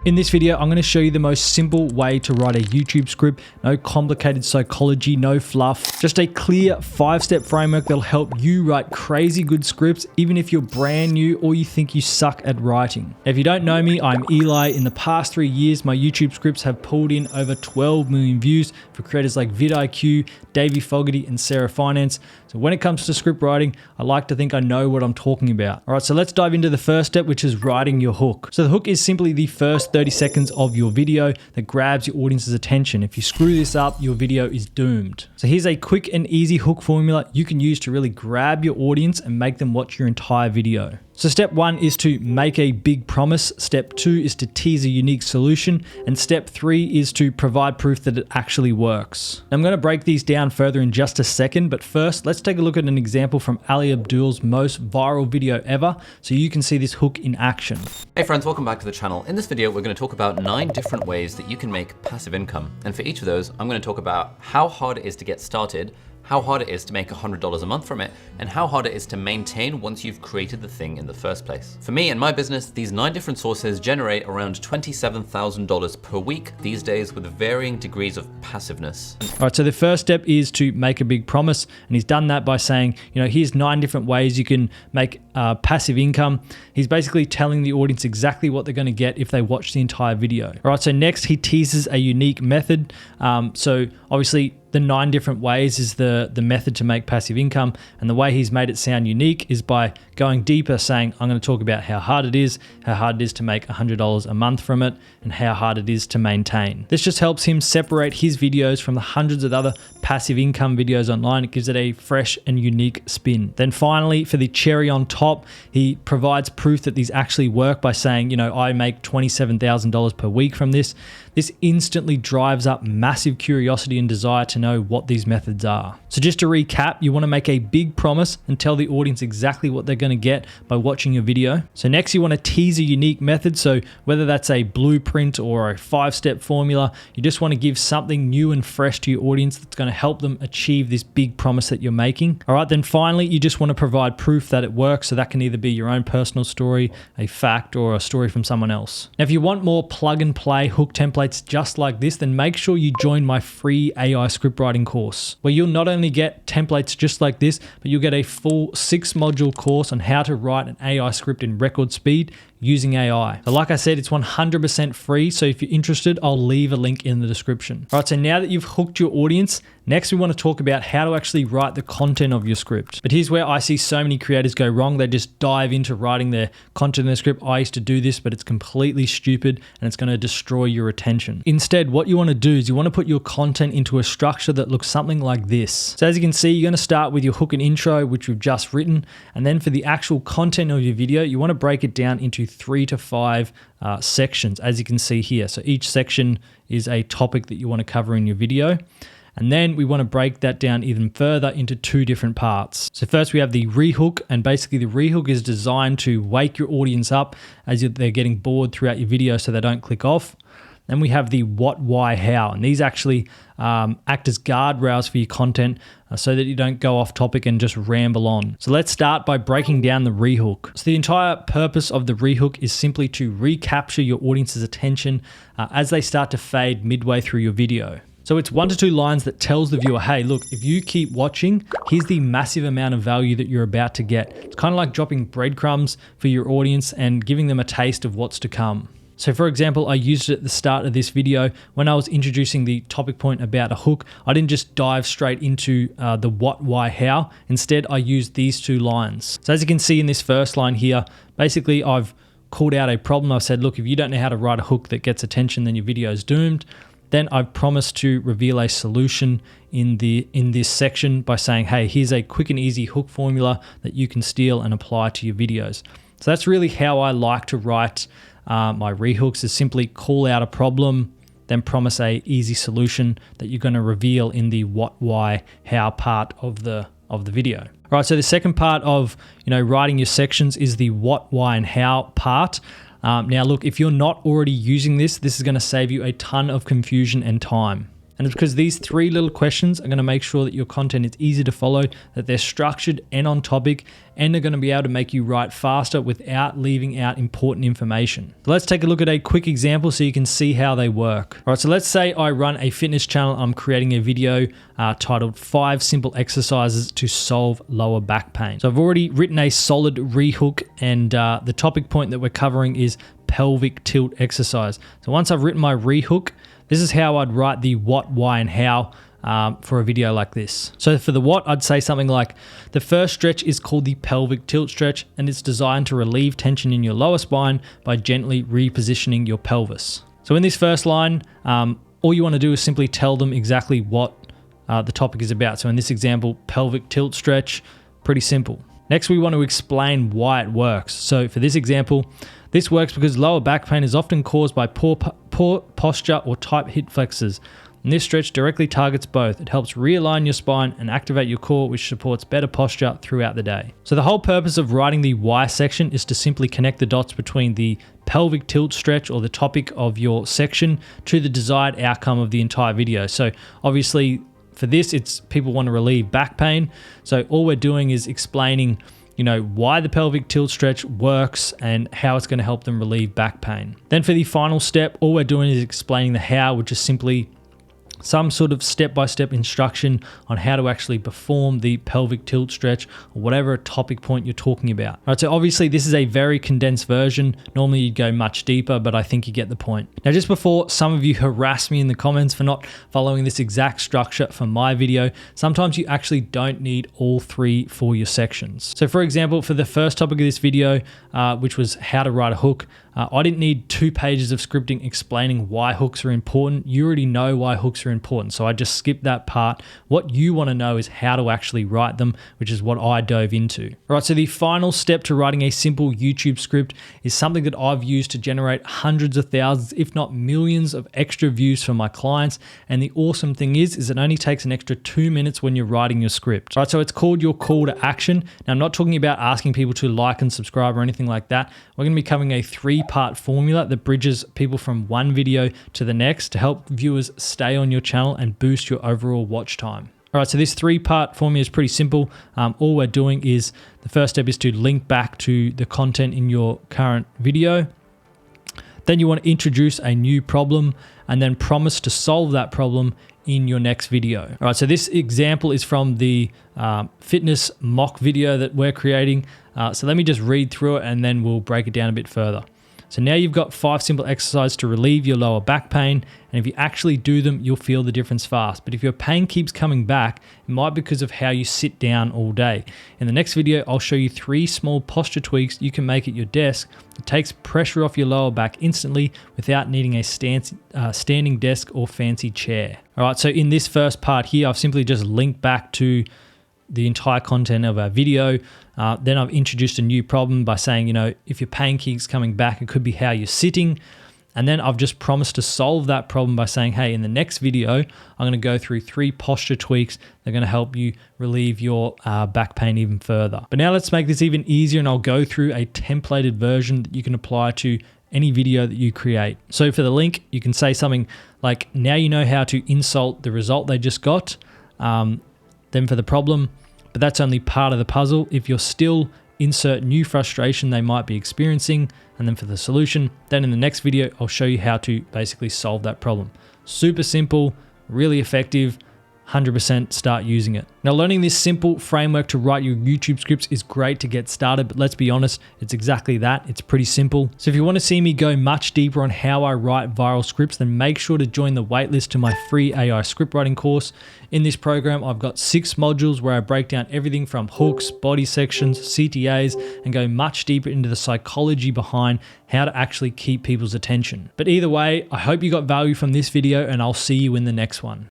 In this video, I'm going to show you the most simple way to write a YouTube script. No complicated psychology, no fluff, just a clear 5-step framework that'll help you write crazy good scripts, even if you're brand new or you think you suck at writing. If you don't know me, I'm Eli. In the past 3 years, my YouTube scripts have pulled in over 12 million views for creators like vidIQ, Davey Fogarty, and Sarah Finance. So when it comes to script writing, I like to think I know what I'm talking about. All right, so let's dive into the first step, which is writing your hook. So the hook is simply the first 30 seconds of your video that grabs your audience's attention. If you screw this up, your video is doomed. So here's a quick and easy hook formula you can use to really grab your audience and make them watch your entire video. So step 1 is to make a big promise. Step 2 is to tease a unique solution. And step 3 is to provide proof that it actually works. I'm going to break these down further in just a second, but first let's take a look at an example from Ali Abdul's most viral video ever so you can see this hook in action. Hey friends, welcome back to the channel. In this video, we're going to talk about 9 different ways that you can make passive income. And for each of those, I'm going to talk about how hard it is to get started, how hard it is to make $100 a month from it, and how hard it is to maintain once you've created the thing in the first place. For me and my business, these 9 different sources generate around $27,000 per week these days with varying degrees of passiveness. All right, so the first step is to make a big promise, and he's done that by saying, here's 9 different ways you can make passive income. He's basically telling the audience exactly what they're going to get if they watch the entire video. All right, so next he teases a unique method. So obviously, the 9 different ways is the method to make passive income. And the way he's made it sound unique is by going deeper, saying, I'm going to talk about how hard it is to make $100 a month from it, and how hard it is to maintain. This just helps him separate his videos from the hundreds of other passive income videos online. It gives it a fresh and unique spin. Then finally, for the cherry on top, he provides proof that these actually work by saying, I make $27,000 per week from this. This instantly drives up massive curiosity and desire to know what these methods are. So just to recap, you want to make a big promise and tell the audience exactly what they're going to get by watching your video. So next you want to tease a unique method. So whether that's a blueprint or a 5-step formula, you just want to give something new and fresh to your audience that's going to help them achieve this big promise that you're making. All right, then finally, you just want to provide proof that it works. So that can either be your own personal story, a fact, or a story from someone else. Now, if you want more plug and play hook templates just like this, then make sure you join my free AI script writing course, where you'll not only get templates just like this, but you'll get a full 6-module course on how to write an AI script in record speed using AI. So like I said, it's 100% free. So if you're interested, I'll leave a link in the description. All right, so now that you've hooked your audience, next we want to talk about how to actually write the content of your script. But here's where I see so many creators go wrong. They just dive into writing their content in their script. I used to do this, but it's completely stupid and it's going to destroy your attention. Instead, what you want to do is you want to put your content into a structure that looks something like this. So as you can see, you're going to start with your hook and intro, which we've just written. And then for the actual content of your video, you want to break it down into 3 to 5 sections, as you can see here. So each section is a topic that you want to cover in your video. And then we want to break that down even further into 2 different parts. So first we have the rehook, and basically the rehook is designed to wake your audience up as they're getting bored throughout your video so they don't click off. Then we have the what, why, how, and these actually act as guardrails for your content so that you don't go off topic and just ramble on. So let's start by breaking down the rehook. So the entire purpose of the rehook is simply to recapture your audience's attention as they start to fade midway through your video. So it's 1 to 2 lines that tells the viewer, hey, look, if you keep watching, here's the massive amount of value that you're about to get. It's kind of like dropping breadcrumbs for your audience and giving them a taste of what's to come. So for example, I used it at the start of this video when I was introducing the topic point about a hook. I didn't just dive straight into the what, why, how. Instead, I used these 2 lines. So as you can see in this first line here, basically I've called out a problem. I've said, look, if you don't know how to write a hook that gets attention, then your video is doomed. Then I've promised to reveal a solution in this section by saying, hey, here's a quick and easy hook formula that you can steal and apply to your videos. So that's really how I like to write my rehooks, is simply call out a problem, then promise a easy solution that you're going to reveal in the what, why, how part of the video. All right, so the second part of writing your sections is the what, why, and how part. Now look, if you're not already using this, this is going to save you a ton of confusion and time. And it's because these 3 little questions are going to make sure that your content is easy to follow, that they're structured and on topic, and they're going to be able to make you write faster without leaving out important information. So let's take a look at a quick example so you can see how they work. All right, so let's say I run a fitness channel. I'm creating a video titled 5 Simple Exercises to Solve Lower Back Pain. So I've already written a solid rehook, and the topic point that we're covering is pelvic tilt exercise. So once I've written my rehook, this is how I'd write the what, why, and how for a video like this. So for the what, I'd say something like, the first stretch is called the pelvic tilt stretch, and it's designed to relieve tension in your lower spine by gently repositioning your pelvis. So in this first line, all you want to do is simply tell them exactly what the topic is about. So in this example, pelvic tilt stretch, pretty simple. Next, we want to explain why it works. So for this example, this works because lower back pain is often caused by poor posture or tight hip flexors. And this stretch directly targets both. It helps realign your spine and activate your core, which supports better posture throughout the day. So the whole purpose of writing the why section is to simply connect the dots between the pelvic tilt stretch or the topic of your section to the desired outcome of the entire video. So obviously, for this, it's people want to relieve back pain. So all we're doing is explaining, why the pelvic tilt stretch works and how it's going to help them relieve back pain. Then for the final step, all we're doing is explaining the how, which is simply some sort of step-by-step instruction on how to actually perform the pelvic tilt stretch or whatever topic point you're talking about. All right, so obviously this is a very condensed version. Normally you'd go much deeper, but I think you get the point. Now, just before some of you harass me in the comments for not following this exact structure for my video, sometimes you actually don't need all 3 for your sections. So for example, for the first topic of this video, which was how to write a hook, I didn't need 2 pages of scripting explaining why hooks are important. You already know why hooks are important, so I just skipped that part. What you want to know is how to actually write them, which is what I dove into. All right, so the final step to writing a simple YouTube script is something that I've used to generate hundreds of thousands, if not millions of extra views for my clients. And the awesome thing is it only takes an extra 2 minutes when you're writing your script. All right, so it's called your call to action. Now, I'm not talking about asking people to like and subscribe or anything like that. We're going to be covering a 3-part formula that bridges people from one video to the next to help viewers stay on your channel and boost your overall watch time. All right, so this 3-part formula is pretty simple. All we're doing is, the first step is to link back to the content in your current video. Then you want to introduce a new problem and then promise to solve that problem in your next video. All right, so this example is from the fitness mock video that we're creating. So let me just read through it and then we'll break it down a bit further. So now you've got 5 simple exercises to relieve your lower back pain, and if you actually do them, you'll feel the difference fast. But if your pain keeps coming back, it might be because of how you sit down all day. In the next video, I'll show you 3 small posture tweaks you can make at your desk that takes pressure off your lower back instantly without needing a standing desk or fancy chair. All right, so in this first part here, I've simply just linked back to the entire content of our video. Then I've introduced a new problem by saying, if your pain keeps coming back, it could be how you're sitting. And then I've just promised to solve that problem by saying, hey, in the next video, I'm going to go through 3 posture tweaks that are going to help you relieve your back pain even further. But now let's make this even easier, and I'll go through a templated version that you can apply to any video that you create. So for the link, you can say something like, now you know how to insult the result they just got. Then for the problem, but that's only part of the puzzle. If you're still, insert new frustration they might be experiencing. And then for the solution, then in the next video, I'll show you how to basically solve that problem. Super simple, really effective. 100% start using it. Now, learning this simple framework to write your YouTube scripts is great to get started, but let's be honest, it's exactly that. It's pretty simple. So if you want to see me go much deeper on how I write viral scripts, then make sure to join the waitlist to my free AI script writing course. In this program, I've got 6 modules where I break down everything from hooks, body sections, CTAs, and go much deeper into the psychology behind how to actually keep people's attention. But either way, I hope you got value from this video, and I'll see you in the next one.